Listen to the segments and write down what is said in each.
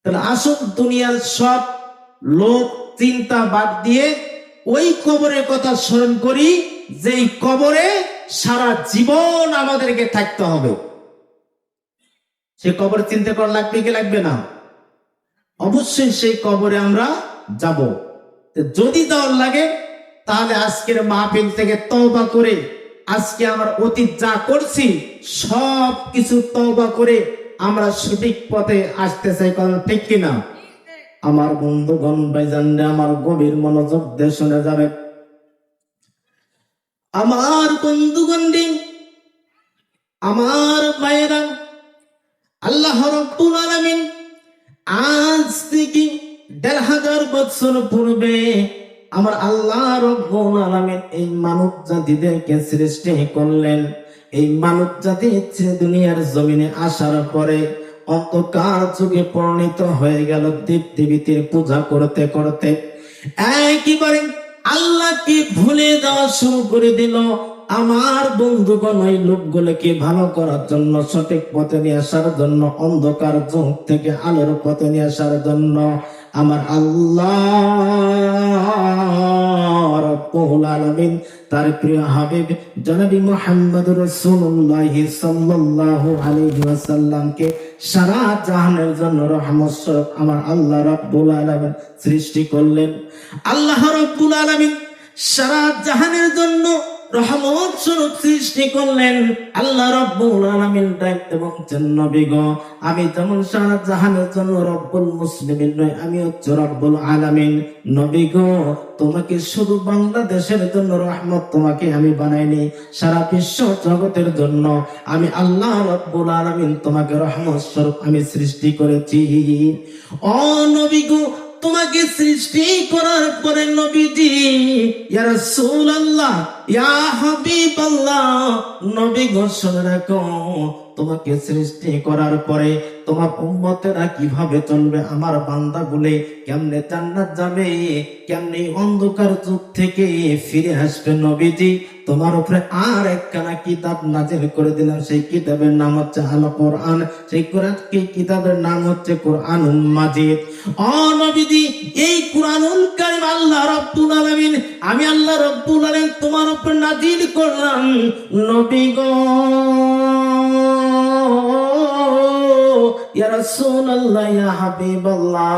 তাহলে আসল দুনিয়ার সব লোক চিন্তা বাদ দিয়ে ওই কবরের কথা স্মরণ করি, যেই কবরে সারা জীবন আমাদেরকে থাকতে হবে। সে কবর চিন্তা করা লাগবে কি লাগবে না? অবশ্যই সেই কবরে আমরা যাব। যদি দেওয়ার লাগে তাহলে আজকের মাহফিল থেকে তওবা করে, আজকে আমরা অতীত যা করছি সব কিছু তওবা করে আমরা সঠিক পথে আসতে চাই। কারণ ঠিক কিনা? আমার বন্ধুগণ, ভাইজানরা, আমার গভীর মনোযোগ দিয়ে শুনে যাবে। আমার বন্ধুগণ, আমার ভাইয়েরা, আল্লাহ রাব্বুল আলামিন আজ থেকে ১৫০০ বছর পূর্বে আমার আল্লাহ রাব্বুল আলামিন এই মানব জাতিদেরকে সৃষ্টি করলেন। এই মানব জাতি দুনিয়ার জমিনে আসার পরে অন্ধকার যুগে পরিণত হয়ে গেল। দেব দেবীদের পূজা করতে করতে একেবারে আল্লাহকে ভুলে দেওয়া শুরু করে দিল। আমার বন্ধুগণ, ওই লোকগুলোকে ভালো করার জন্য, সঠিক পথে নিয়ে আসার জন্য, অন্ধকার যুগ থেকে আলোর পথে নিয়ে আসার জন্য আমার আল্লাহ রাব্বুল আলামিন তার প্রিয় হাবিব জনাবি মুহাম্মদ রাসূলুল্লাহ সাল্লাল্লাহু আলাইহি ওয়াসাল্লামকে সারা জাহানের জন্য রহমত স্বরূপ আমার আল্লাহ রাব্বুল আলামিন সৃষ্টি করলেন। আল্লাহ রাব্বুল আলামিন সারা জাহানের জন্য রহমত স্বরূপ সৃষ্টি করলেন। আল্লাহ রাব্বুল আলামিন ডাকতে বলছেন, নবী গো, আমি যেমন সারা জাহানের জন্য রব্বুল মুসলিমিন নই, আমি হচ্ছে রব্বুল আলামিন। নবী গো, তোমাকে শুধু বাংলাদেশের জন্য রহমত তোমাকে আমি বানাইনি, সারা বিশ্ব জগতের জন্য আমি আল্লাহ রাব্বুল আলামিন তোমাকে রহমত স্বরূপ আমি সৃষ্টি করেছি। ও নবী গো, তোমাকে সৃষ্টি করার পরে নবীজি, ইয়া রাসূলুল্লাহ, ইয়া হাবিবাল্লাহ, নবী গো শুনে রাখো, তোমাকে সৃষ্টি করার পরে তোমার উম্মতেরা কিভাবে চলবে, আমার বান্দা বলে কেমনে জান্নাত যাবে, কেমনে অন্ধকার যুগ থেকে ফিরে আসবে। নবীজি, তোমার উপরে আর একখানা কিতাব নাজিল করে দিলাম। সেই কিতাবের নাম হচ্ছে আল কোরআন। সেই কিতাবের নাম হচ্ছে কোরআনুল মাজিদ। ও নবীজি, এই কোরআনুল কারীম আল্লাহ রাব্বুল আলামিন, আমি আল্লাহ রাব্বুল আলামিন তোমার উপর নাজিল করলাম। নবী গো, ইয়া রাসূলুল্লাহ, ইয়া হাবিবাল্লাহ,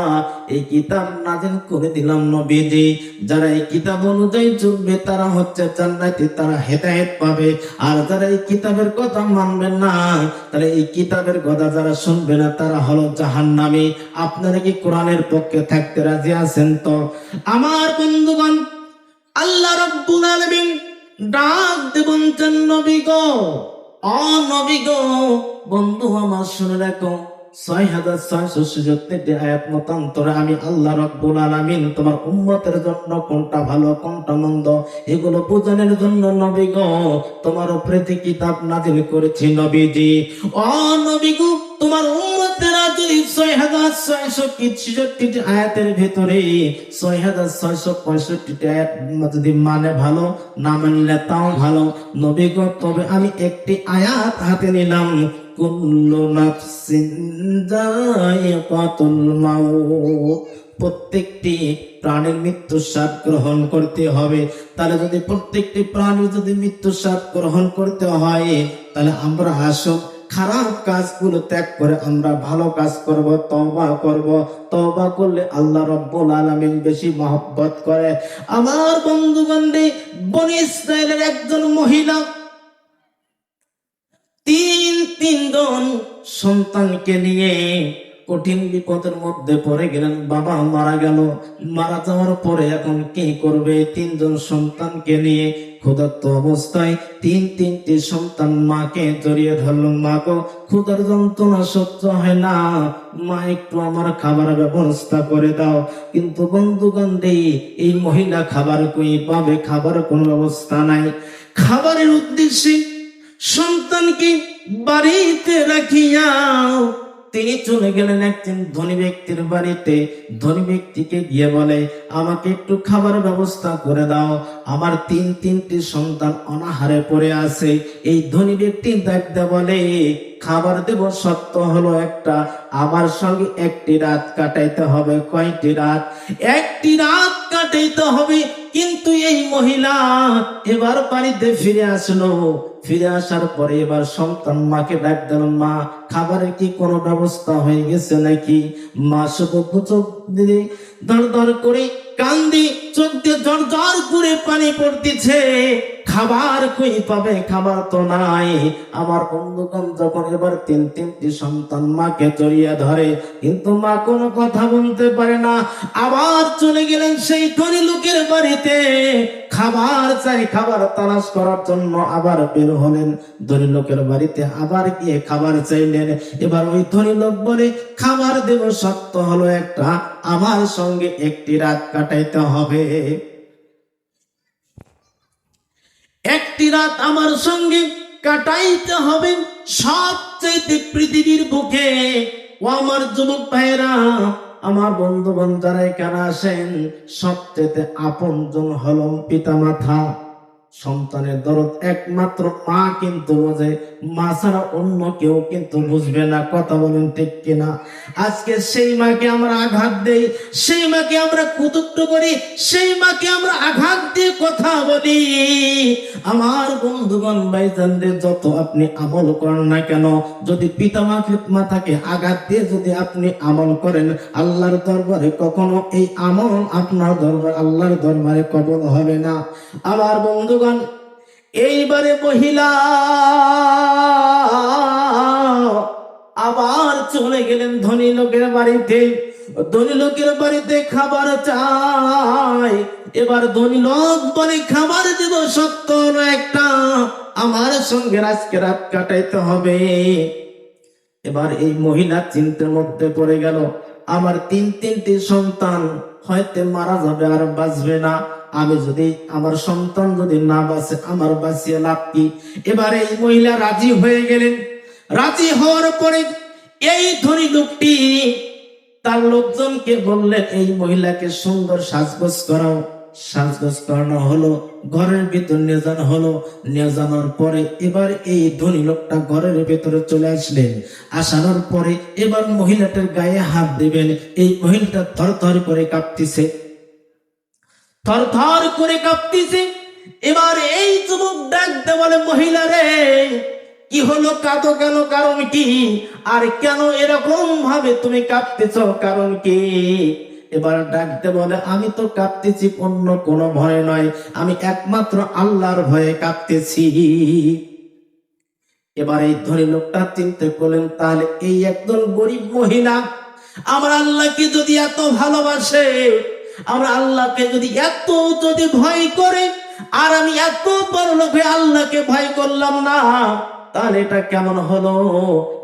এই কিতাব নাযিল করে দিলাম। নবীজি, যারা এই কিতাব অনুযায়ী চলবে তারা হচ্ছে জান্নাতি, তারা হেদায়েত পাবে। আর যারা এই কিতাবের কথা মানবে না, তাহলে এই কিতাবের কথা যারা শুনবে না, তারা হলো জাহান্নামী। আপনারা কি কোরআনের পক্ষে থাকতে রাজি আছেন? তো আমার বন্ধুগণ, আল্লাহ রাব্বুল আলামিন ডাক দেবেন, নবী গো, ও নবী গো, বন্ধু আমার শুনে রাখো, ৬৬৬৬ আয়াত মতান্তরে আমি আল্লাহ রাব্বুল আলামিন তোমার উম্মতের জন্য কোনটা ভালো কোনটা মন্দ এগুলো বোঝানোর জন্য নবী গো তোমার উপরে যে কিতাব নাযিল করেছি। নবীজি, ও নবী গো, তোমার উম্মতেরা যদি ৬৬৬৬ আয়াতের ভিতরে ৬৬৬৫ আয়াত যদি মানে ভালো, না মানলে তাও ভালো। নবী গো, তবে আমি একটি আয়াত হাতে নিলাম, কুল্লু নাফসিন যায়িকাতুল মাউত, প্রত্যেকটি প্রাণীর মৃত্যুর স্বাদ গ্রহণ করতে হবে। তাহলে যদি প্রত্যেকটি প্রাণী যদি মৃত্যুর স্বাদ গ্রহণ করতে হয়, তাহলে আমরা আসো খারাপ কাজগুলো ত্যাগ করে আমরা ভালো কাজ করব, তওবা করব। তওবা করলে আল্লাহ রাব্বুল আলামিন বেশি মহব্বত করে। আমার বন্ধুগণ, বনী ইসরাইলের একজন মহিলা তিনজন সন্তানকে নিয়ে কঠিন বিপদের মধ্যে পড়ে গেলেন। বাবা মারা গেল, মারা যাওয়ার পরে এখন কি করবে? তিনজন সন্তানকে নিয়ে ক্ষুধার্ত অবস্থায় তিনটি সন্তান মাকে জড়িয়ে ধরল। মা গো, ক্ষুধার যন্ত্রণা সহ্য হয় না, মা একটু আমার খাবার ব্যবস্থা করে দাও। কিন্তু বন্ধুগণ, এই মহিলা খাবার কই পাবে? খাবার কোনো ব্যবস্থা নাই। খাবারের উদ্দেশ্যে সন্তানকে বাড়িতে রাখিয়া তিনি চলে গেলেন একজন ধনী ব্যক্তির বাড়িতে। ধনী ব্যক্তিকে গিয়ে বলে, আমাকে একটু খাবার ব্যবস্থা করে দাও, আমার তিনটি সন্তান অনাহারে পড়ে আছে। এই ধনী ব্যক্তি দেখতে বলে, খাবার দেব সত্য হলো একটা, আমার সঙ্গে একটি রাত কাটাইতে হবে। কয়টি রাত? একটি রাত কাটাইতে হবে। কিন্তু এই মহিলা এবার বাড়িতে ফিরে আসলো। ফিরে আসার পরে এবার সন্তান মাকে ডাক দিল, মা খাবারের কি কোনো ব্যবস্থা হয়ে গেছে নাকি? মা শুধু চোখ দিয়ে দর দর করে কান্দি, চোখ দিয়ে দর দর করে পানি পড়তেছে। খাবার কই পাবে? খাবার তো নাই। আমার বন্ধুগণ, যখন এবার তিনটি সন্তান মাকে জড়িয়ে ধরে, কিন্তু মা কোনো কথা বলতে পারে না। আবার চলে গেলেন সেই ধনী লোকের বাড়িতে, খাবার চাই, খাবার তালাশ করার জন্য আবার বের হলেন। ধনী লোকের বাড়িতে আবার গিয়ে খাবার চাইলেন। এবার ওই ধনী লোক বলে, খাবার দেব সত্য হলো একটা, আমার সঙ্গে একটি রাত কাটাইতে হবে। একটি রাত আমার সঙ্গে কাটাইতে হবে। সবচেয়ে পৃথিবীর বুকে, ও আমার যুবক ভাইরা, আমার বন্ধু যারা এখানে আসেন, সবচেয়ে আপনজন হলো পিতা মাতা। সন্তানের দরদ একমাত্র মা কিন্তু বোঝে, মা ছাড়া অন্য কেউ কিন্তু বুঝবে না। কথা বলেন ঠিক কিনা? আজকে সেই মাকে আমরা আঘাত দেই, সেই মাকে আমরা কুতুক্ত করি, সেই মাকে আমরা আঘাত দিয়ে কথা বলি। আমার বন্ধুগণ ভাইজানদের, যত আপনি আমল করেন না কেন, যদি পিতা মাতাকে আঘাত দিয়ে যদি আপনি আমল করেন, আল্লাহর দরবারে কখনো এই আমল আপনার দরবার আল্লাহর দরবারে কবুল হবে না। আমার বন্ধুগণ, এইবারে মহিলা আবার চলে গেলেন ধনী লোকের বাড়িতে। ধনী লোকের বাড়িতে খাবার চাই। এবার ধনী লোক বলে, খাবার দেব সত্য হলো একটা, আমার সঙ্গে আজকে রাত কাটাইতে হবে। এবার এই মহিলা চিন্তার মধ্যে পড়ে গেল, আমার তিনটি সন্তান হয়তো মারা যাবে, আর বাঁচবে না। আমি যদি, আমার সন্তান যদি না বাঁচে, আমার বাঁচিয়ে লাভ কি? এবারে এই মহিলা রাজি হয়ে গেলেন। রাজি হওয়ার পরে এই ধনী লোকটি তার লোকজনকে বললেন, এই মহিলাকে সুন্দর সাজগোজ করাও। সাজগোজ করানো হলো, ঘরের ভিতর নিয়ে যাওয়া হলো। নিয়ে যাওয়ার পরে এবার এই ধনী লোকটা ঘরের ভেতরে চলে আসলেন। আসানোর পরে এবার মহিলাটার গায়ে হাত দিবেন। এই মহিলাটা থরথর করে কাঁপতেছে, থরথর করে কাঁপতেছে। এবার এই যুবক ডাকতে বলে, মহিলা রে, কি হলো? কাঁদো কেন? কারণ কি? আর কেন এরকম ভাবে তুমি কাঁপতেছ? কারণ কি? এবার ডাকতে বলে, আমি তো কাঁপতেছি অন্য কোনো ভয় নয়, আমি একমাত্র আল্লাহর ভয়ে কাঁপতেছি। এবার এই ধনী লোকটা চিন্তা করলেন, তাহলে এই একজন গরিব মহিলা আমার আল্লাহকে যদি এত ভালোবাসে, আমরা আল্লাহকে যদি এত যদি ভয় করে, আর আমি এত বড় লোক আল্লাহকে ভয় করলাম না, তাহলে এটা কেমন হলো?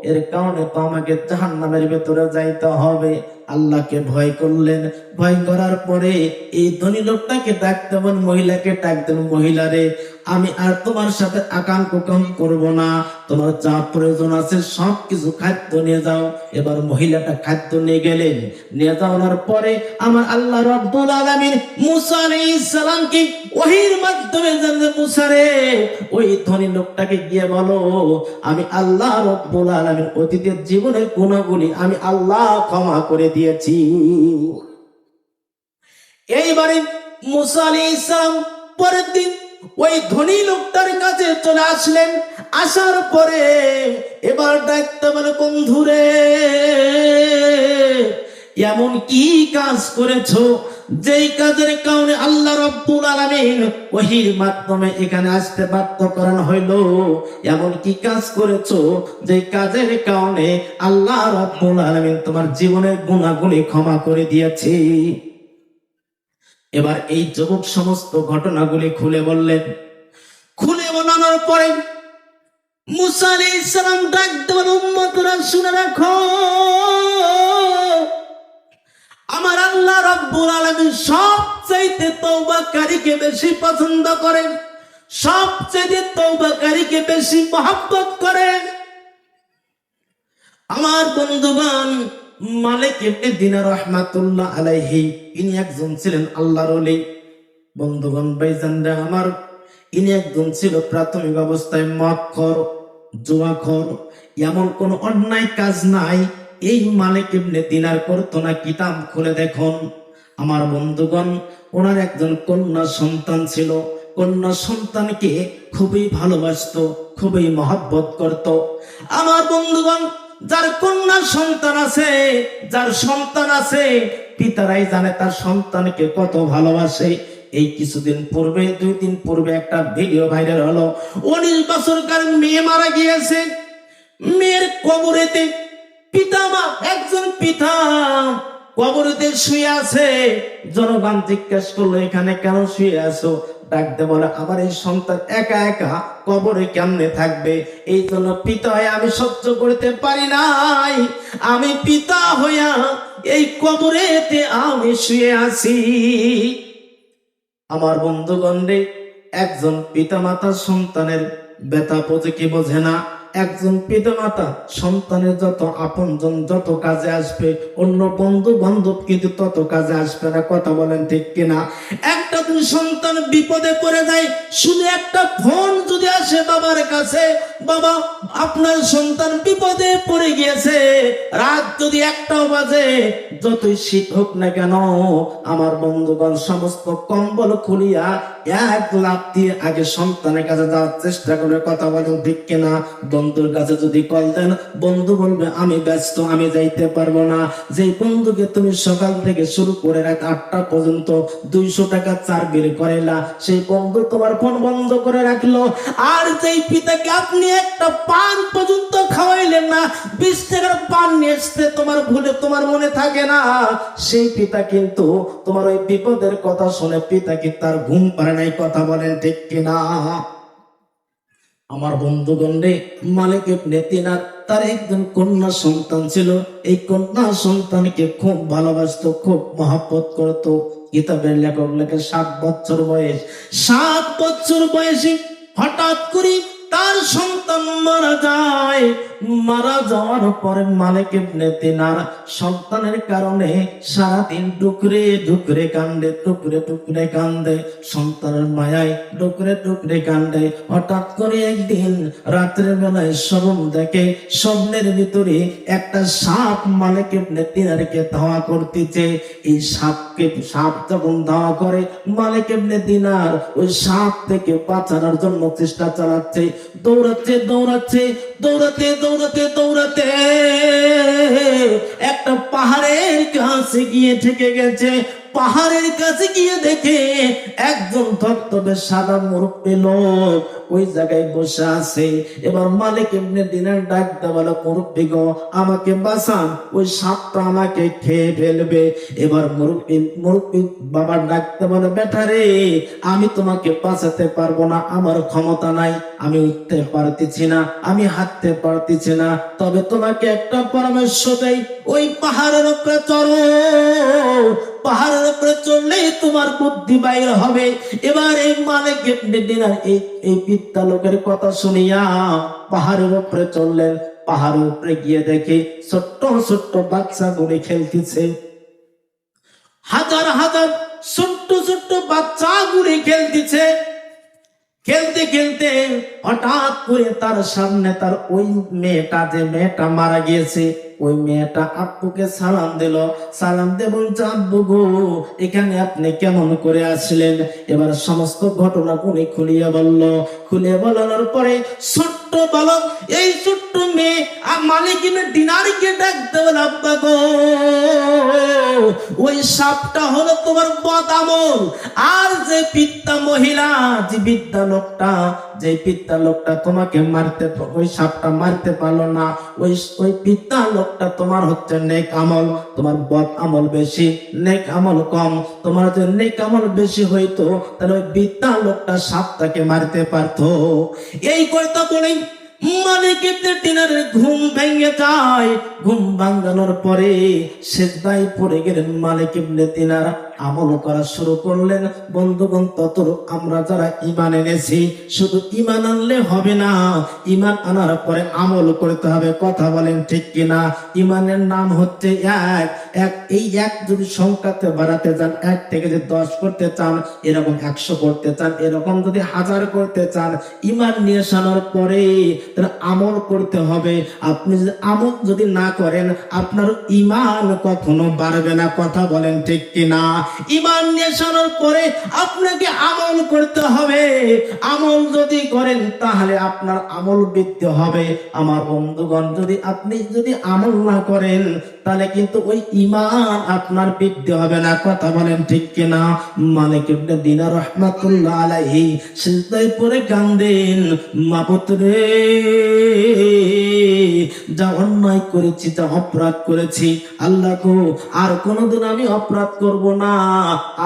এর কারণে তো আমাকে জাহান্নামের ভেতরে যাইতে হবে। আল্লাহকে ভয় করলেন। ভয় করার পরে এই ধনী লোকটাকে ডাকতে বল, মহিলাকে ডাকতেন, মহিলা রে, আমি আর তোমার সাথে আকাম কুকাম করব না, তোমার যা প্রয়োজন আছে সব কিছু খাদ্য নিয়ে যাও। এবার মহিলাটা খাদ্য নিয়ে গেলেন। নিয়ে যাওয়ার পরে আমার আল্লাহ রাব্বুল আলামিন মুসা আলাইহিস সালামকে ওহীর মাধ্যমে জানলেন, মুসা রে, ওই ধনী লোকটাকে গিয়ে বলো, আমি আল্লাহ রাব্বুল আলামিন অতীতের জীবনের গুনাহগুলি আমি আল্লাহ ক্ষমা করে দিয়েছি। এইবারে মুসা আলাইহিস সালাম পরের দিন ওই ধনী লোকটার কাছে চলে আসলেন। আসার পরে এবার ডাকতে বলে, বন্ধুরে, এমন কি কাজ করেছো যেই কাজের কারণে আল্লাহ রাব্বুল আলামিন ওহীর মাধ্যমে এখানে আসতে বাধ্য করানো হইল? এমন কি কাজ করেছো যেই কাজের কারণে আল্লাহ রাব্বুল আলামিন তোমার জীবনের গুনাহগুলি ক্ষমা করে দিয়েছে? এবার এই যুবক সমস্ত ঘটনাগুলি খুলে বললেন। খুলে বলানোর পরে মুসা আলাইহিস সালাম ডাকতে বলে, উম্মতরা শুনে রাখো, আমার আল্লাহ রাব্বুল আলামিন সবচাইতে তওবাকারীকে বেশি পছন্দ করেন, সবচাইতে তওবাকারীকে বেশি মহব্বত করেন। আমার বন্ধুগণ, মালিক ইবনে দিনার রাহমাতুল্লাহ আলাইহি, ইনি একজন ছিলেন আল্লাহর ওলি। বন্ধুগণ, ভাইজানরা আমার, ইনি একজন ছিল প্রাথমিক অবস্থায় মদখোর, জুয়াখোর। এমন কোন অন্যায় কাজ নাই এই মালিক ইবনে দিনার করতো না। কিতাব খুলে দেখুন। আমার বন্ধুগণ, ওনার একজন কন্যা সন্তান ছিল। কন্যা সন্তানকে খুবই ভালোবাসতো, খুবই মহব্বত করত। আমার বন্ধুগণ, যার কন্যা সন্তান আছে, যার সন্তান আছে, পিতারাই জানে তার সন্তানকে কত ভালোবাসে। এই কিছুদিন পূর্বে, 2 দিন পূর্বে একটা ভিডিও ভাইরাল হলো। 19 বছরকার মেয়ে মারা গিয়েছে। মেয়ের কবরেতে একজন পিতা কবরেতে শুয়ে আছে। জনগণ জিজ্ঞেস করলো, এখানে কেন শুয়ে আছো? ডাকতে বলে, আমার এই সন্তান একা একা কবরে কেমনে থাকবে, এই জন্য পিতা হয়ে আমি সহ্য করতে পারি নাই, আমি পিতা হইয়া এই কবরেতে আমি শুয়ে আছি। আমার বন্ধুগণ রে, একজন পিতা মাতা সন্তানের ব্যথা বোঝে কি বোঝে না? একজন পিতা মাতা সন্তানের যত আপনজন যত কাজে আসবে, অন্য বন্ধু বান্ধব কিন্তু তত কাজে আসবে না। কথা বলেন ঠিক কিনা? একটা দিন সন্তান বিপদে পড়ে যায়, শুধু একটা ফোন যদি আসে বাবার কাছে, বাবা আপনার সন্তান বিপদে পড়ে গিয়েছে, রাত যদি 1টাও বাজে, যতই শীত হোক না কেন, আমার বন্ধুগণ সমস্ত কম্বল খুলিয়া এক লাফ দিয়ে আগে সন্তানের কাছে যাওয়ার চেষ্টা করে। কথা বলেন ঠিক কিনা? বন্ধুর কাছে যদি কল দেন, বন্ধু বলবে আমি ব্যস্ত, আমি যাইতে পারবো না। যেই বন্ধুকে তুমি সকাল থেকে শুরু করে রাত 8টা পর্যন্ত 200 টাকা চার বের করেলা, সেই বন্ধু তোমার ফোন বন্ধ করে রাখলো। আর যেই পিতাকে আপনি একটা পান পর্যন্ত খাওয়াইলেন না, 20 টাকার পান নিয়ে আসতে তোমার ভুলে তোমার মনে থাকে না, সেই পিতা কিন্তু তোমার ওই বিপদের কথা শুনে পিতা কি তার ঘুম পারে নাই? কথা বলেন ঠিক কিনা? আমার বন্ধুগণ রে, মালিক ইবনে দিনার তার একজন কন্যা সন্তান ছিল। এই কন্যা সন্তানকে খুব ভালোবাসতো, খুব মহব্বত করত। কিতাবের লেখক লেখে 7 বছর বয়স, 7 বছর বয়সে হঠাৎ করে তার সন্তান মারা যায়। মারা যাওয়ার পরে মালিক ইবনে দিনার সন্তানের কারণে সারাদিন ডুকরে ডুকরে কান্দে, ডুকরে ডুকরে কান্দে, সন্তানের মায়ায় ডুকরে ডুকরে কান্দে। হঠাৎ করে একদিন রাত্রের বেলায় স্বপ্ন দেখে, স্বপ্নের ভিতরে একটা সাপ মালিক ইবনে দিনারকে ধাওয়া করতেছে। এই সাপ যখন ধাওয়া করে, মালিক ইবনে দিনার ওই সাপ থেকে বাঁচানোর জন্য চেষ্টা চালাচ্ছে, দৌড়াচ্ছে দৌড়াচ্ছে দৌড়াতে দৌড়াতে দৌড়াতে একটা পাহাড়ের কাছে গিয়ে ঠেকে গেছে। পাহাড়ের কাছে গিয়ে দেখে একজন ধবধবে সাদা মুরব্বী লোক ওই জায়গায় বসে আছে। এবার মালিক ইবনে দিনার ডাক দেওয়া বলে, মুরব্বী গো, আমাকে বাঁচান, ওই সাপটা আমাকে খেয়ে ফেলবে। এবার মুরব্বী বাবা ডাকতে বলে, বেটা রে, আমি তোমাকে বাঁচাতে পারবো না, আমার ক্ষমতা নাই, আমি উঠতে পারতেছি না, আমি হাঁটতে পারতেছি না, তবে তোমাকে একটা পরামর্শ দেই, ওই পাহাড়ের উপরে চড়ো, পাহাড়ের উপরে চললেই তোমার বুদ্ধি বাইর হবে। এবার এই মালিক ইবনে দিনার এই পিতা লোকের কথা শুনিয়া পাহাড়ের উপরে চললেন। পাহাড়ের উপরে গিয়ে দেখে ছোট্ট ছোট্ট বাচ্চা গুলি খেলতেছে, হাজার হাজার ছোট্ট ছোট্ট বাচ্চা গুলি খেলতেছে। খেলতে খেলতে হঠাৎ করে তার সামনে তার ওই মেয়েটা, যে মেয়েটা মারা গিয়েছে, ওই মেয়েটা আব্বুকে সালাম দিল। সালাম দিয়ে বলছে, আব্বু গো, এখানে আপনি কেমন করে আসলেন? এবার সমস্ত ঘটনা উনি খুলিয়ে বলল। খুলে বলার পরে ছোট্ট বালক, এই ছোট্ট মেয়ে আর মালিক ইবনে দিনারকে ডাকতে বলে, আব্বা গো, ওই সাপটা হলো তোমার বদামল। আর যে পিতা মহিলা, যে বিদ্যা লোকটা, যে পিতা লোকটা তোমাকে মারতে, ওই সাপটা মারতে পারলো না, ওই পিতা লোকটা তোমার হচ্ছে নেক আমল, তোমার বদ আমল বেশি, নেক আমল কম। তোমার যে নেক আমল বেশি হইতো, তাহলে ওই পিতা লোকটা সাপটাকে মারতে পারতো। এই কথা বলেই মালিক ইবনে দিনারের ঘুম ভেঙে যায়। ঘুম ভাঙানোর পরে সিজদায় পড়ে গেলেন মালিক ইবনে দিনার। আমল করা শুরু করলেন। বন্ধুগণ, আমরা যারা ঈমান এনেছি, শুধু ঈমান আনলে হবে না, ঈমান আনার পরে আমল করতে হবে। কথা বলেন ঠিক কিনা? ঈমানের নাম হচ্ছে এক। এই এক যদি সংখ্যাতে বাড়াতে চান, 1 থেকে যদি 10 করতে চান, এরকম 100 করতে চান, এরকম যদি 1000 করতে চান, ঈমান নিয়ে আসানোর পরে তাহলে আমল করতে হবে। আপনি যদি আমল যদি না করেন, আপনার ঈমান কখনো বাড়বে না। কথা বলেন ঠিক কিনা? ঈমান নিয়ে আসানোর পরে আপনাকে আমল করতে হবে। আমল যদি করেন তাহলে আপনার আমল বৃদ্ধি হবে। আমার বন্ধুগণ, আপনি যদি আমল না করেন তাহলে কিন্তু ওই ঈমান আপনার বৃদ্ধি হবে না। কথা বলেন ঠিক কিনা? মালিক ইবনে দিনার রাহমাতুল্লাহ আলাইহি সিজদায় পড়ে কাঁদেন, মাবুদ রে, যা অন্যায় করেছি, যা অপরাধ করেছি, আল্লাহ গো, আর কোনোদিন আমি অপরাধ করব না,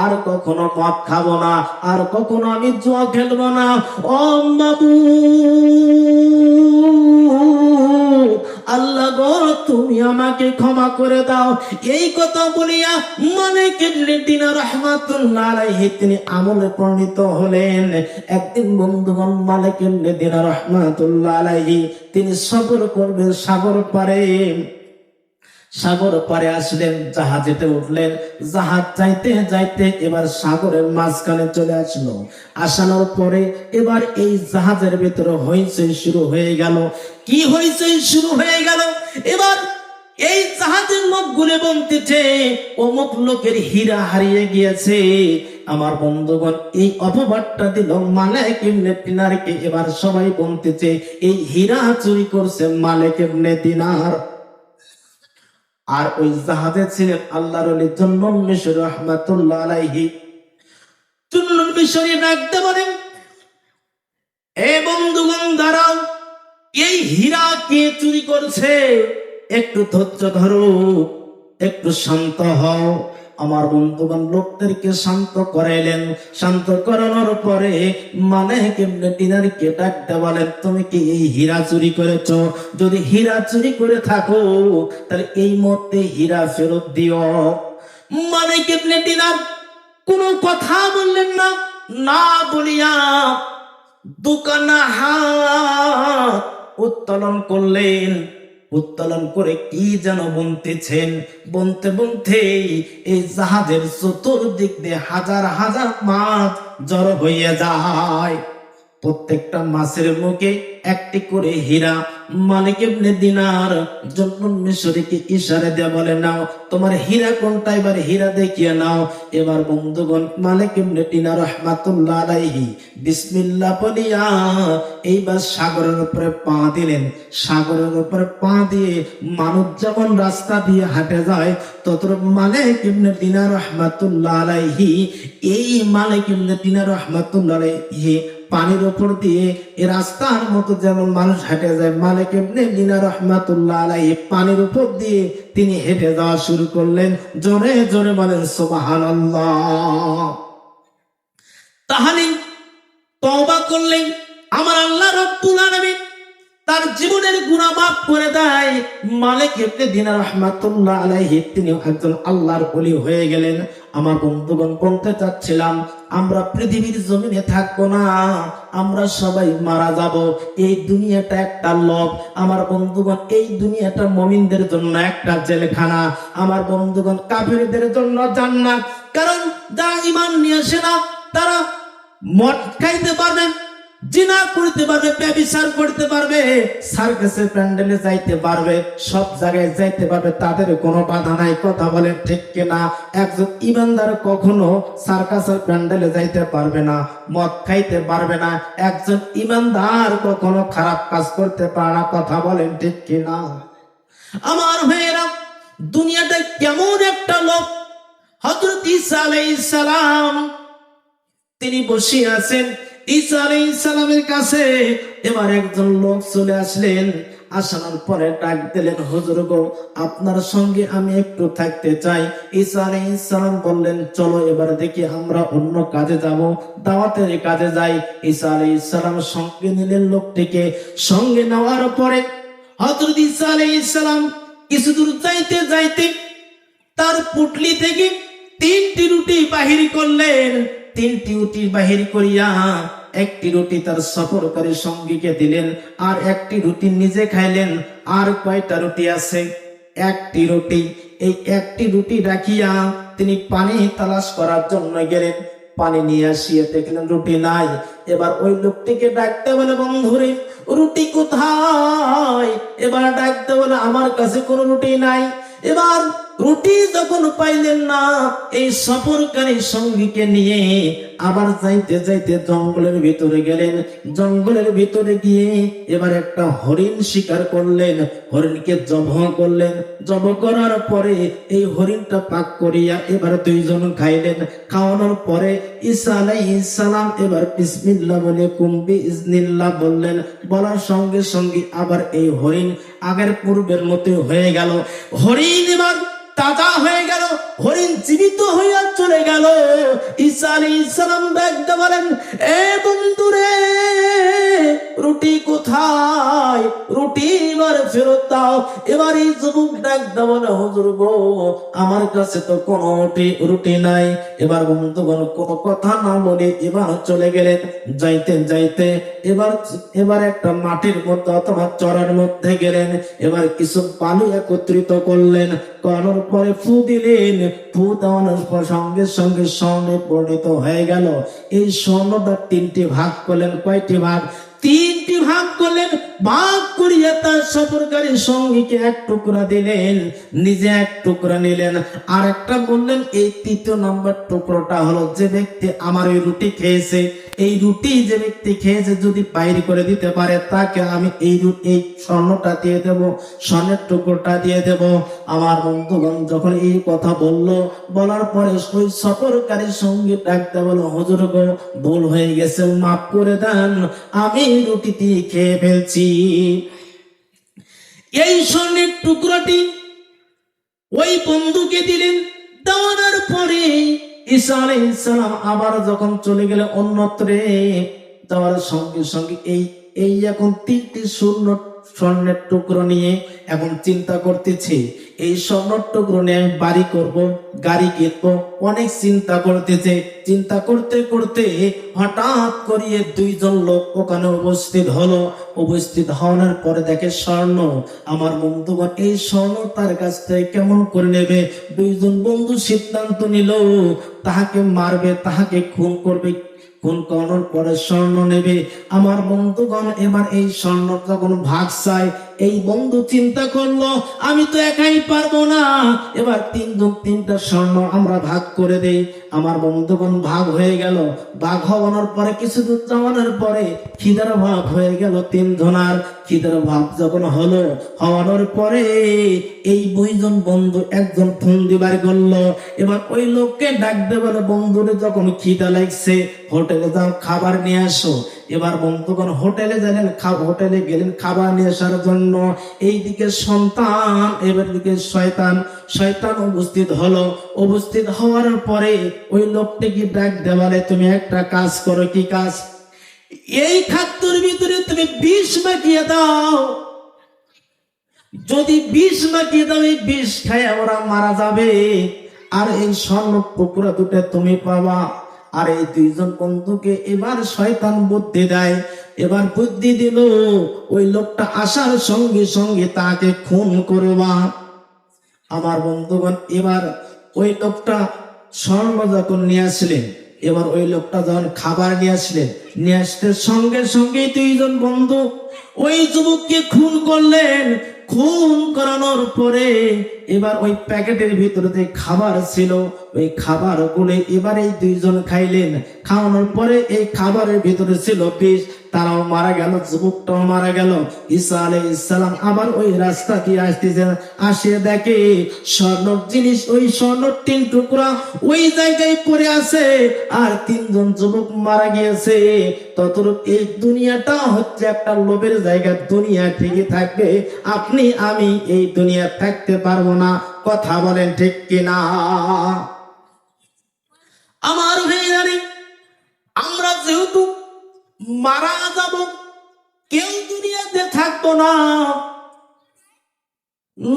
আর কখনো মদ খাবো না, আর কখনো আমি জুয়া খেলবো না। ও মাবুদ, আল্লাহ গো, তুমি আমাকে ক্ষমা করে দাও। এই কথা বলিয়া মালিক ইবনে দিনার রাহমাতুল্লাহ আলাইহি তিনি আমলে পরিণত হলেন। একদিন বন্ধুগণ, মালিক ইবনে দিনার রাহমাতুল্লাহ আলাইহি তিনি সফর করবেন সাগর পারে আসলেন, জাহাজেতে উঠলেন। জাহাজ যাইতে যাইতে এবার সাগরের মাঝখানে চলে আসলো। আসানোর পরে এবার এই জাহাজের ভিতরে হইচই শুরু হয়ে গেল। কি হইচই শুরু হয়ে গেল? এবার এই জাহাজের লোকগুলো বলতেছে, অমুক লোকের হীরা হারিয়ে গিয়েছে। আমার বন্ধুগণ, এই অপবাদটা দিল মালিক ইবনে দিনারকে। এবার সবাই বলতেছে, এই হীরা চুরি করছে মালিক ইবনে দিনার। আর ওই জাহাজে ছিলেন আল্লাহর ওলি জুন্নুন মিশরী রাহমাতুল্লাহ আলাইহি। জুন্নুন মিশরী ডাকতে বলেন, এ বন্ধুগণ দাঁড়াও, এই হীরা কে চুরি করছে? একটু ধৈর্য ধরো, একটু শান্ত হও। আমার বন্ধুগণ লোকদেরকে শান্ত করাইলেন। শান্ত করানোর পরে মালিক ইবনে দিনারকে ডাকতে বলেন, তুমি কি এই হীরা চুরি করেছো? যদি হীরা চুরি করে থাকো তাহলে এই মুহূর্তে হীরা ফেরত দিও। মালিক ইবনে দিনার কোনো কথা বললেন না। না বলিয়া দুখানা হাত উত্তোলন করলেন। উত্তোলন করে কি যেন বলতেছেন। বলতে বলতে এই জাহাজের চতুর্দিক দিয়ে হাজার হাজার মাছ জড়ো হইয়া যায়। প্রত্যেকটা মাছের মুখে একটি করে হীরা। মালিক ইবনে দিনার জুন্নুন মিশরীকে ইশারা দিয়ে বলে, নাও তোমার হীরা কোনটা, এবার হীরা দেখিয়ে নাও। এবার বন্ধুগণ, মালিক ইবনে দিনার রাহমাতুল্লাহ আলাইহি বিসমিল্লাহ বলিয়া এইবার সাগরের উপরে পা দিলেন। সাগরের উপরে পা দিয়ে মানুষ যেমন রাস্তা দিয়ে হাঁটে যায়, তত মালিক ইবনে দিনার রাহমাতুল্লাহ আলাইহি, এই মালিক ইবনে দিনার রাহমাতুল্লাহ আলাইহি পানির উপর দিয়ে এই রাস্তার মতো যেমন মানুষ হেঁটে যায়, মালিক ইবনে দিনার রাহমাতুল্লাহ আলাইহি পানির উপর দিয়ে তিনি হেঁটে যাওয়া শুরু করলেন। জোরে জোরে বলেন সুবহানাল্লাহ। তাহলে তওবা করলেন, আমার আল্লাহ রাব্বুল আলামিন তার জীবনের গুনাহ মাফ করে দেয়। মালিক ইবনে দিনার রাহমাতুল্লাহ আলাইহি তিনি একজন আল্লাহর ওলি হয়ে গেলেন। আমার বন্ধুগণ, বলতে চাচ্ছিলাম, আমরা পৃথিবীর জমিনে থাকবো না, আমরা সবাই মারা যাব। এই দুনিয়াটা একটা লোভ। আমার বন্ধুগণ, এই দুনিয়াটা মুমিনদের জন্য একটা জেলখানা। আমার বন্ধুগণ, কাফিরদের জন্য জান্নাত। কারণ যারা ঈমান নিয়ে আসে না, তারা মদ খাইতে পারবেন, জিনা করতে পারবে, ব্যভিচার করতে পারবে, সার্কাসের প্যান্ডেলে যাইতে পারবে, সব জায়গায় যাইতে পারবে, তাদের কোনো বাধা নাই। কথা বলেন ঠিক কিনা? একজন ঈমানদার কখনো সার্কাসের প্যান্ডেলে যাইতে পারবে না, মদ খাইতে পারবে না। একজন ঈমানদার কখনো খারাপ কাজ করতে পারে না। কথা বলেন ঠিক কিনা? আমার ভাইয়েরা, দুনিয়াটা কেমন একটা লোক। হযরত ঈসা আলাইহিস সালাম তিনি বসে আছেন। ঈসা আলাইহিস সালামের কাছে এবার একজন লোক চলে আসলেন। আসানোর পরে ডাক দিলেন, হুজুর গো, আপনার সঙ্গে আমি একটু থাকতে চাই। ঈসা আলাইহিস সালাম বললেন, চলো এবার দেখি আমরা অন্য কাজে যাব, দাওয়াতের কাজে যাই। ঈসা আলাইহিস সালাম সঙ্গে নিলেন লোকটিকে। সঙ্গে নেওয়ার পরে হযরত ঈসা আলাইহিস সালাম কিছু দূর যাইতে যাইতে তার পুটলি থেকে তিনটি রুটি বাহির করলেন। তিনটি রুটি বাহির করিয়া একটি রুটি তার সফরকারী সঙ্গীকে দিলেন, আর একটি রুটি নিজে খাইলেন। আর কয়টা রুটি আছে? একটি রুটি। এই একটি রুটি রাখিয়া তিনি পানি তালাশ করার জন্য গেলেন। পানি নিয়ে আসিয়া দেখলেন রুটি নাই। এবার ওই লোকটিকে ডাকতে বলে, বন্ধুরে রুটি কোথায়? এবার ডাকতে বলে, আমার কাছে কোনো রুটি নাই। এবার রুটি যখন পাইলেন না, এই সফরকারী সঙ্গীকে নিয়ে আবার যাইতে যাইতে জঙ্গলের ভিতরে গেলেন। জঙ্গলের ভিতরে গিয়ে এবার একটা হরিণ শিকার করলেন। হরিণকে জবাহ করলেন। জবাহ করার পরে এই হরিণটা পাক করিয়া এবার দুইজন খাইলেন। খাওয়ানোর পরে ঈসা আলাইহিস সালাম এবার বিসমিল্লাহ বলে কুম্বি ইজনিল্লাহ বললেন। বলার সঙ্গে সঙ্গে আবার এই হরিণ আগের পূর্বের মতো হয়ে গেল। হরিণ এবার তাজা হয়ে গেল, হরিণ জীবিত হইয়া চলে গেল। ঈসা আলাইহিস সালাম ডাকতে বলেন, এ বন্ধুরে রুটি কোথায়? রুটি এবার ফেরত দাও। এবার এই যুবক ডাকতে বলে, হুজুর গো, আমার কাছে তো কোনো রুটি নাই। এবার বন্ধুগণ কোনো কথা না বলে এবার চলে গেলেন। যাইতে যাইতে এবার একটা মাটির মধ্যে অথবা চড়ার মধ্যে গেলেন। এবার কিছু বালু একত্রিত করলেন, করার পরে ফু দিলেন। ফু দেওয়ানোর পর সঙ্গে সঙ্গে স্বর্ণে পরিণত হয়ে গেল। এই স্বর্ণটা তিনটি ভাগ করলেন। কয়টি ভাগ? তিনটি ভাগ করলেন। ভাগ করিয়া তার সফরকারী সঙ্গীকে এক টুকরা দিলেন, নিজে এক টুকরা নিলেন। আর একটা বললেন, এই তৃতীয় নম্বর টুকরোটা হলো যে ব্যক্তি আমার ওই রুটি খেয়েছে, এই রুটি যে ব্যক্তি খেয়েছে যদি বাইর করে দিতে পারে তাকে আমি এই স্বর্ণটা দিয়ে দেব, স্বর্ণের টুকরোটা দিয়ে দেব। আমার বন্ধুগণ যখন এই কথা বললো, বলার পরে ওই সফরকারী সঙ্গী ডাকতে বলো, হুজুর গো, ভুল হয়ে গেছে, মাফ করে দেন, আমি রুটিটি খেয়ে ফেলছি। এই স্বর্ণের টুকরাটি ওই বন্ধুকে দিলেন। দেওয়ার পরে ঈসা আলাইহিস সালাম আবার যখন চলে গেলে অন্যত্রে, যাওয়ার সঙ্গে সঙ্গে এই এখন তিনটি স্বর্ণের টুকরো নিয়ে এখন চিন্তা করতেছি, এই স্বর্ণের টুকরো নিয়ে আমি বাড়ি করব, গাড়ি কিনবো, অনেক চিন্তা করতেছে। চিন্তা করতে করতে হঠাৎ করিয়ে দুইজন লোক ওখানে উপস্থিত হলো। উপস্থিত হওয়ার পরে দেখে স্বর্ণ। আমার বন্ধুগণ এই স্বর্ণ তার কাছ থেকে কেমন করে নেবে? দুইজন বন্ধু সিদ্ধান্ত নিল তাহাকে মারবে, তাহাকে খুন করবে। খুন করার পরে স্বর্ণ নেবে। আমার বন্ধুগণ এবার এই স্বর্ণ যখন ভাগ চাই, এই বন্ধু চিন্তা করলো আমি তো একাই পারবো না, এবার তিনজন তিনটা স্বর্ণ আমরা ভাগ করে দেই। আমার বন্ধুগণ ভাগ হয়ে গেল। ভাগ হওয়ানোর পরে কিছু দূর যাওয়ানোর পরে খিদার ভাগ হয়ে গেল তিনজনার। খিদার ভাগ যখন হওয়ানোর পরে এই দুইজন বন্ধু একজন ফোন দিবার করলো। এবার ওই লোককে ডাক দেবার, বন্ধুরে যখন খিদা লাগছে হোটেলে যাও, খাবার নিয়ে আসো। এবার বন্ধুগণ হোটেলে গেলেন খাবার নিয়ে আসার জন্য। এইদিকে সন্তান, এবার দিকে শয়তান উপস্থিত হলো। উপস্থিত হওয়ার পরে ওই লোকটিকে ডাক দেওয়ালে, তুমি একটা কাজ করো। কি কাজ? এই খাদ্যের ভিতরে তুমি বিষ মাখিয়ে দাও। যদি বিষ মাখিয়ে দাও, এই বিষ খায় ওরা মারা যাবে, আর এই স্বর্ণ টুকরা দুটো তুমি পাবা। আর এই দুইজন বন্ধুকে এবার শয়তান বুদ্ধি দেয়। এবার বুদ্ধি দিল ওই লোকটা আসার সঙ্গে সঙ্গে তাকে খুন করবা। আমার বন্ধুগণ এবার ওই লোকটা স্বর্ণ যখন নিয়ে আসলেন, এবার ওই লোকটা যখন খাবার নিয়ে আসলেন, নিয়ে আসতে সঙ্গে সঙ্গে দুইজন বন্ধু ওই যুবককে খুন করলেন। খুন করানোর পরে এবার ওই প্যাকেটের ভিতরে যে খাবার ছিল, ওই খাবার গুলো এবার এই দুইজন খাইলেন। খাওয়ানোর পরে এই খাবারের ভিতরে ছিল বিষ, তারাও মারা গেল, যুবকটাও মারা গেল। ঈসা আলাইহিস সালাম আবার ওই রাস্তা দিয়ে আসতেছেন, আসিয়ে দেখে স্বর্ণের জিনিস, ওই স্বর্ণের তিন টুকরা ওই জায়গায় পড়ে আছে, আর তিনজন যুবক মারা গিয়েছে। ততরূপ এই দুনিয়াটা হচ্ছে একটা লোভের জায়গা। দুনিয়া ঠিকই থাকবে, আপনি আমি এই দুনিয়া থাকতে পারবো না। কথা বলেন ঠিক কিনা? আমার ভাইয়ারে, আমরা যেহেতু মারা যাব, কেউ দুনিয়াতে থাকবো না।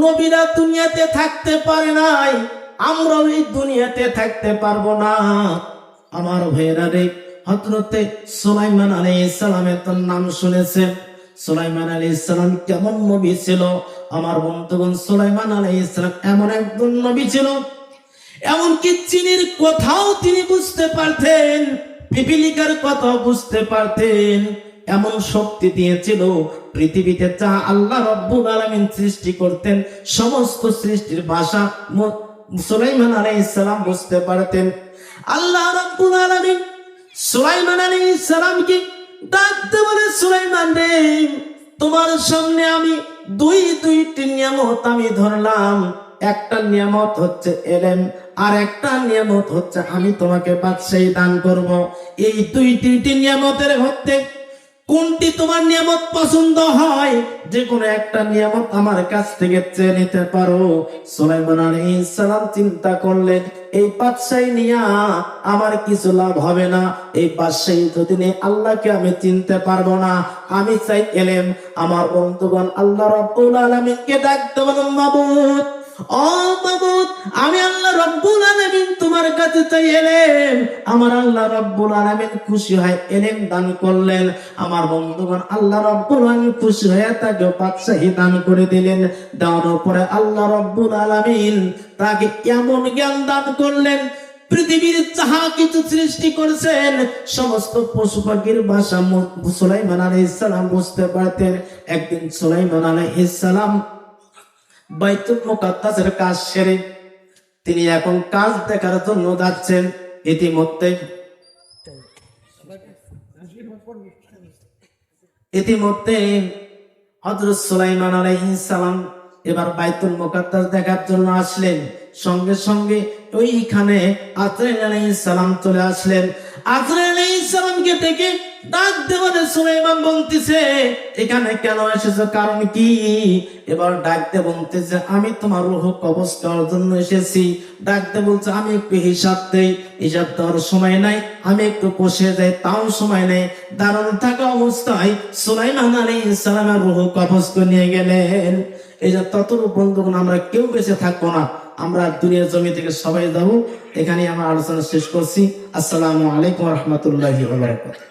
নবীরা দুনিয়াতে থাকতে পারে নাই, আমরাও এই দুনিয়াতে থাকতে পারবো না। আমার ভাইয়েরা রে, হযরতে সুলাইমান আলাইহিস সালামের তো নাম শুনেছেন। সুলাইমান আলাইহিস সালাম কেমন নবী ছিল? আমার বন্ধুগণ, সুলাইমান আলাইহিস সালাম এমন একজন নবী ছিল, এমনকি চিনির কথাও তিনি বুঝতে পারতেন, পিপিলিকার কথাও বুঝতে পারতেন। এমন শক্তি দিয়েছিল, পৃথিবীতে যা আল্লাহ রাব্বুল আলামিন সৃষ্টি করতেন সমস্ত সৃষ্টির ভাষা সুলাইমান আলাইহিস সালাম বুঝতে পারতেন। আল্লাহ রাব্বুল আলামিন সুলাইমান আলাইহিস সালামকে ডাকতে বলে, সুলাইমান রে, তোমার সামনে আমি দুইটি নিয়ামত আমি ধরলাম। একটা নিয়ামত হচ্ছে এলেম, আর একটা নিয়ামত হচ্ছে আমি তোমাকে বাদশাহী দান করব। এই দুইটি নিয়ামতের মধ্যে কোনটি তোমার নিয়ামত পছন্দ হয়, যে কোনো একটা নিয়ামত আমার কাছ থেকে চেয়ে নিতে পারো। সুলাইমান আলাইহিস সালাম চিন্তা করলেন, এই বাদশাহী নিয়া আমার কিছু লাভ হবে না। এই বাদশাহী যদি নিয়ে আল্লাহকে আমি চিনতে পারবো না। আমি চাই এলেম। আমার বন্ধুগণ, আল্লাহ রাব্বুল আলামিনকে ডাকতে বলুন, মাবুদ, ও মাবুদ, আমি আল্লাহ রাব্বুল আলামিন তোমার কাছে চাই এলেম। আমার আল্লাহ রাব্বুল আলামিন খুশি হয়, এলেম দান করলেন। আমার বন্ধুগণ, আল্লাহ রাব্বুল আলামিন খুশি হয়ে তাকে বাদশাহী দান করে দিলেন। দেওয়ার পরে আল্লাহ রাব্বুল আলামিন তাকে এমন জ্ঞান দান করলেন, পৃথিবীর যাহা কিছু সৃষ্টি করেছেন সমস্ত পশু পাখির ভাষা সুলাইমান আলাইহিস সালাম বুঝতে পারতেন। একদিন সুলাইমান আলাইহিস সালাম বাইতুল মুকাদ্দাসের কাজ সেরে তিনি এখন কাজ দেখার জন্য যাচ্ছেন। ইতিমধ্যে হযরত সুলাইমান আলাইহিস সালাম এবার বাইতুল মুকাদ্দাস দেখার জন্য আসলেন। সঙ্গে সঙ্গে ওইখানে আজরাইল আলাইহিস সালাম চলে আসলেন। আজরাইল আলাইহিস সালামকে দেখে ডাক দেওয়ালে সুলাইমান বলতেছে, এখানে কেন এসেছো, কারণ কি? এবার ডাকতে বলতেছে, আমি তোমার রূহ কবজ করার জন্য এসেছি। ডাকতে বলছে, আমি একটু হিসাব দেই, হিসাব দেওয়ার সময় নাই, আমি একটু বসে যাই, তাও সময় নেই। দাঁড়ানো থাকা অবস্থায় সুলাইমান আলাইহিস সালামের রূহ কবজ করে নিয়ে গেলেন। এই যে ততটুকু বন্ধুগণ, আমরা কেউ বেঁচে থাকবো না, আমরা দুনিয়ার জমি থেকে সবাই যাবো। এখানে আমার আলোচনা শেষ করছি। আসসালামু আলাইকুম ওয়া রাহমাতুল্লাহি ওয়া বারাকাতুহু।